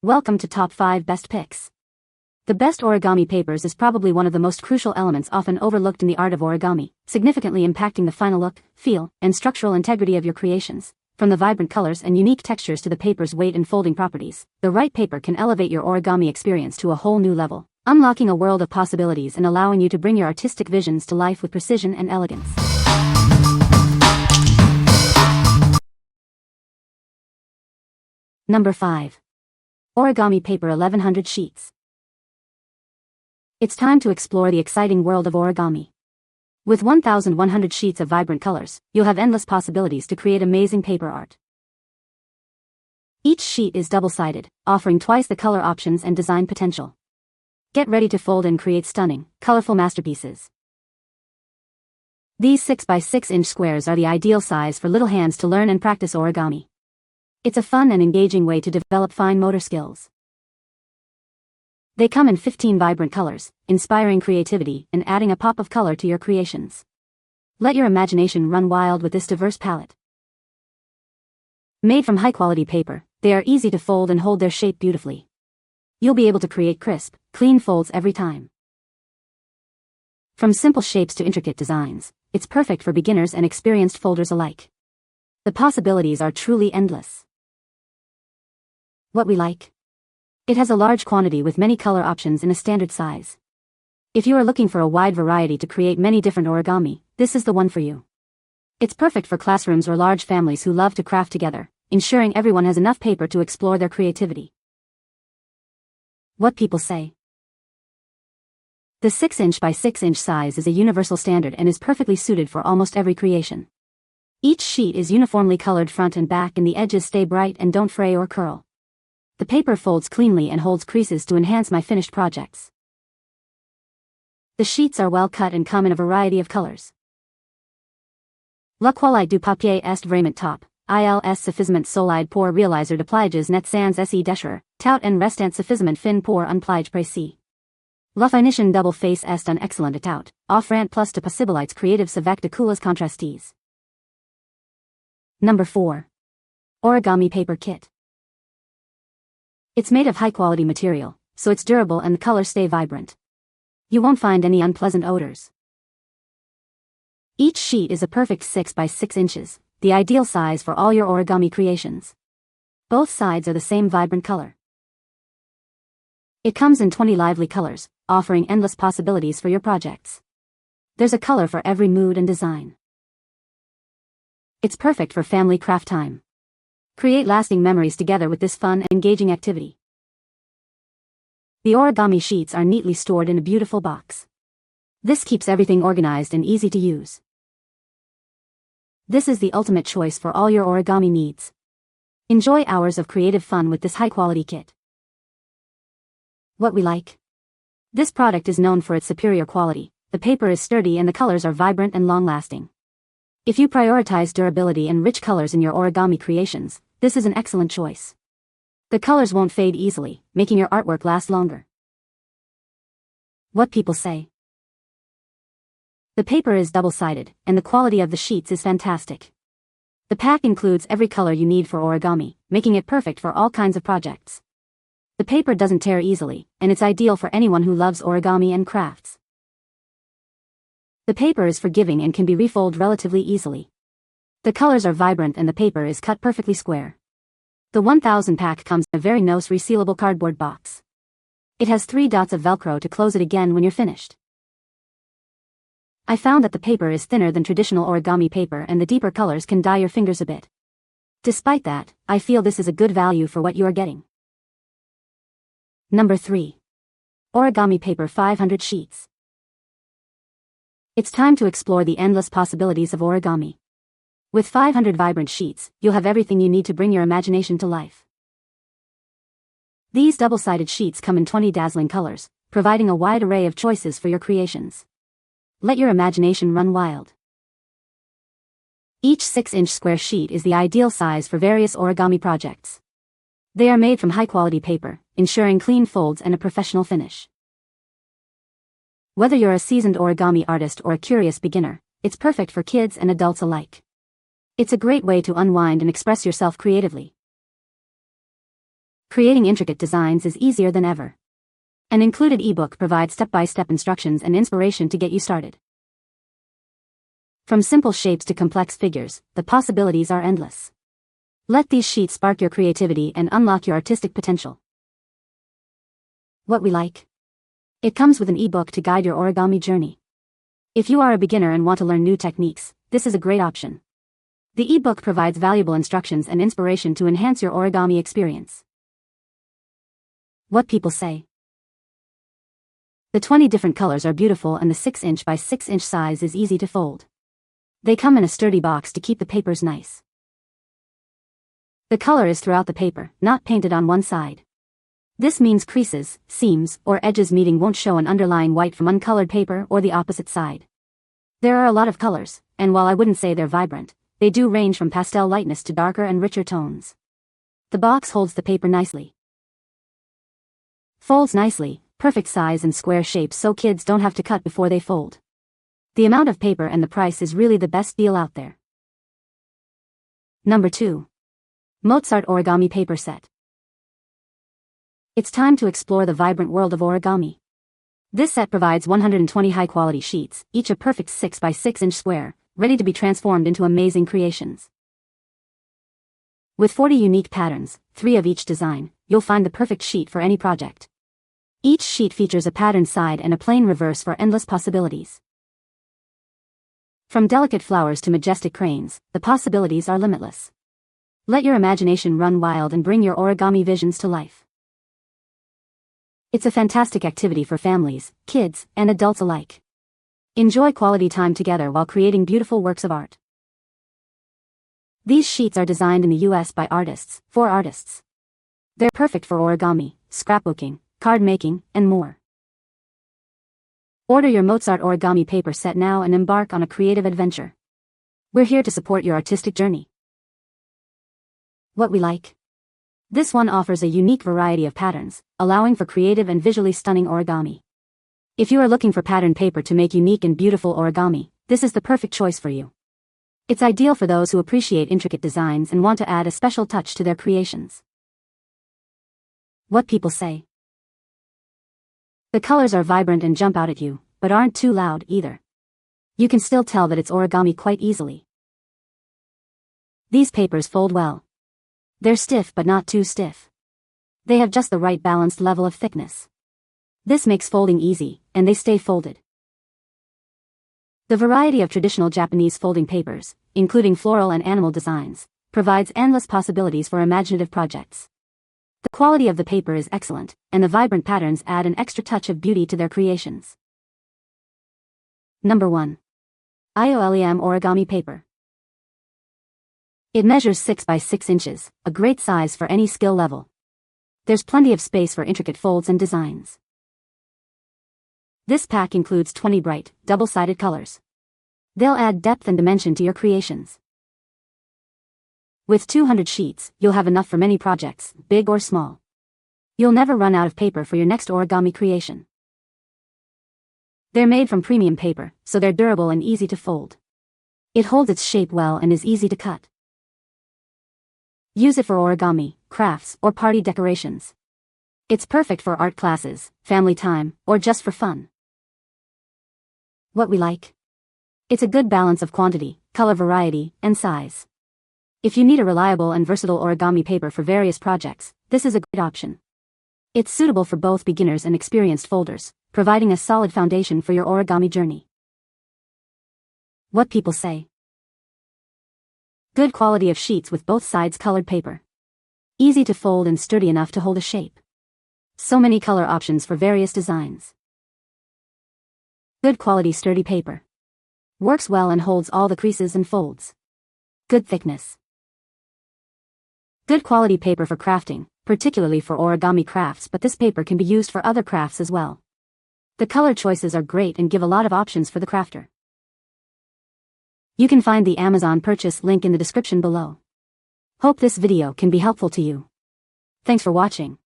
Welcome to Top 5 Best Picks. The best origami papers is probably one of the most crucial elements often overlooked in the art of origami, significantly impacting the final look, feel, and structural integrity of your creations. From the vibrant colors and unique textures to the paper's weight and folding properties, the right paper can elevate your origami experience to a whole new level, unlocking a world of possibilities and allowing you to bring your artistic visions to life with precision and elegance. Number 5. Origami Paper 1100 Sheets. It's time to explore the exciting world of origami. With 1,100 sheets of vibrant colors, you'll have endless possibilities to create amazing paper art. Each sheet is double-sided, offering twice the color options and design potential. Get ready to fold and create stunning, colorful masterpieces. These 6x6-inch squares are the ideal size for little hands to learn and practice origami. It's a fun and engaging way to develop fine motor skills. They come in 15 vibrant colors, inspiring creativity and adding a pop of color to your creations. Let your imagination run wild with this diverse palette. Made from high-quality paper, they are easy to fold and hold their shape beautifully. You'll be able to create crisp, clean folds every time. From simple shapes to intricate designs, it's perfect for beginners and experienced folders alike. The possibilities are truly endless. What we like? It has a large quantity with many color options in a standard size. If you are looking for a wide variety to create many different origami, this is the one for you. It's perfect for classrooms or large families who love to craft together, ensuring everyone has enough paper to explore their creativity. What people say. The 6-inch by 6-inch size is a universal standard and is perfectly suited for almost every creation. Each sheet is uniformly colored front and back and the edges stay bright and don't fray or curl. The paper folds cleanly and holds creases to enhance my finished projects. The sheets are well cut and come in a variety of colors. La qualité du papier est vraiment top, il suffisament solide pour réaliser de pliages net sans se déchirer, tout en restant suffisamment fin pour un pliage précis. La finition double face est un excellent tout, offrant plus de possibilités créatives avec de couleurs contrastes. Number 4. Origami Paper Kit. It's made of high-quality material, so it's durable and the colors stay vibrant. You won't find any unpleasant odors. Each sheet is a perfect 6 by 6 inches, the ideal size for all your origami creations. Both sides are the same vibrant color. It comes in 20 lively colors, offering endless possibilities for your projects. There's a color for every mood and design. It's perfect for family craft time. Create lasting memories together with this fun and engaging activity. The origami sheets are neatly stored in a beautiful box. This keeps everything organized and easy to use. This is the ultimate choice for all your origami needs. Enjoy hours of creative fun with this high-quality kit. What we like? This product is known for its superior quality. The paper is sturdy and the colors are vibrant and long-lasting. If you prioritize durability and rich colors in your origami creations, this is an excellent choice. The colors won't fade easily, making your artwork last longer. What people say. The paper is double-sided, and the quality of the sheets is fantastic. The pack includes every color you need for origami, making it perfect for all kinds of projects. The paper doesn't tear easily, and it's ideal for anyone who loves origami and crafts. The paper is forgiving and can be refolded relatively easily. The colors are vibrant and the paper is cut perfectly square. The 1000 pack comes in a very nice resealable cardboard box. It has 3 dots of Velcro to close it again when you're finished. I found that the paper is thinner than traditional origami paper and the deeper colors can dye your fingers a bit. Despite that, I feel this is a good value for what you are getting. Number 3. Origami Paper 500 Sheets. It's time to explore the endless possibilities of origami. With 500 vibrant sheets, you'll have everything you need to bring your imagination to life. These double-sided sheets come in 20 dazzling colors, providing a wide array of choices for your creations. Let your imagination run wild. Each 6-inch square sheet is the ideal size for various origami projects. They are made from high-quality paper, ensuring clean folds and a professional finish. Whether you're a seasoned origami artist or a curious beginner, it's perfect for kids and adults alike. It's a great way to unwind and express yourself creatively. Creating intricate designs is easier than ever. An included ebook provides step-by-step instructions and inspiration to get you started. From simple shapes to complex figures, the possibilities are endless. Let these sheets spark your creativity and unlock your artistic potential. What we like. It comes with an ebook to guide your origami journey. If you are a beginner and want to learn new techniques, this is a great option. The ebook provides valuable instructions and inspiration to enhance your origami experience. What people say. The 20 different colors are beautiful and the 6-inch by 6-inch size is easy to fold. They come in a sturdy box to keep the papers nice. The color is throughout the paper, not painted on one side. This means creases, seams, or edges meeting won't show an underlying white from uncolored paper or the opposite side. There are a lot of colors, and while I wouldn't say they're vibrant, they do range from pastel lightness to darker and richer tones. The box holds the paper nicely. Folds nicely, perfect size and square shapes so kids don't have to cut before they fold. The amount of paper and the price is really the best deal out there. Number 2. MozArt Origami Paper Set. It's time to explore the vibrant world of origami. This set provides 120 high-quality sheets, each a perfect 6 by 6-inch square, ready to be transformed into amazing creations. With 40 unique patterns, 3 of each design, you'll find the perfect sheet for any project. Each sheet features a patterned side and a plain reverse for endless possibilities. From delicate flowers to majestic cranes, the possibilities are limitless. Let your imagination run wild and bring your origami visions to life. It's a fantastic activity for families, kids, and adults alike. Enjoy quality time together while creating beautiful works of art. These sheets are designed in the US by artists, for artists. They're perfect for origami, scrapbooking, card making, and more. Order your MozArt Origami Paper Set now and embark on a creative adventure. We're here to support your artistic journey. What we like. This one offers a unique variety of patterns, allowing for creative and visually stunning origami. If you are looking for patterned paper to make unique and beautiful origami, this is the perfect choice for you. It's ideal for those who appreciate intricate designs and want to add a special touch to their creations. What people say. The colors are vibrant and jump out at you, but aren't too loud either. You can still tell that it's origami quite easily. These papers fold well. They're stiff but not too stiff. They have just the right balanced level of thickness. This makes folding easy, and they stay folded. The variety of traditional Japanese folding papers, including floral and animal designs, provides endless possibilities for imaginative projects. The quality of the paper is excellent, and the vibrant patterns add an extra touch of beauty to their creations. Number 1. IOOLEEM Origami Paper. It measures 6 by 6 inches, a great size for any skill level. There's plenty of space for intricate folds and designs. This pack includes 20 bright, double-sided colors. They'll add depth and dimension to your creations. With 200 sheets, you'll have enough for many projects, big or small. You'll never run out of paper for your next origami creation. They're made from premium paper, so they're durable and easy to fold. It holds its shape well and is easy to cut. Use it for origami, crafts, or party decorations. It's perfect for art classes, family time, or just for fun. What we like. It's a good balance of quantity, color variety, and size. If you need a reliable and versatile origami paper for various projects, this is a great option. It's suitable for both beginners and experienced folders, providing a solid foundation for your origami journey. What people say. Good quality of sheets with both sides colored paper. Easy to fold and sturdy enough to hold a shape. So many color options for various designs. Good quality sturdy paper. Works well and holds all the creases and folds. Good thickness. Good quality paper for crafting, particularly for origami crafts, but this paper can be used for other crafts as well. The color choices are great and give a lot of options for the crafter. You can find the Amazon purchase link in the description below. Hope this video can be helpful to you. Thanks for watching.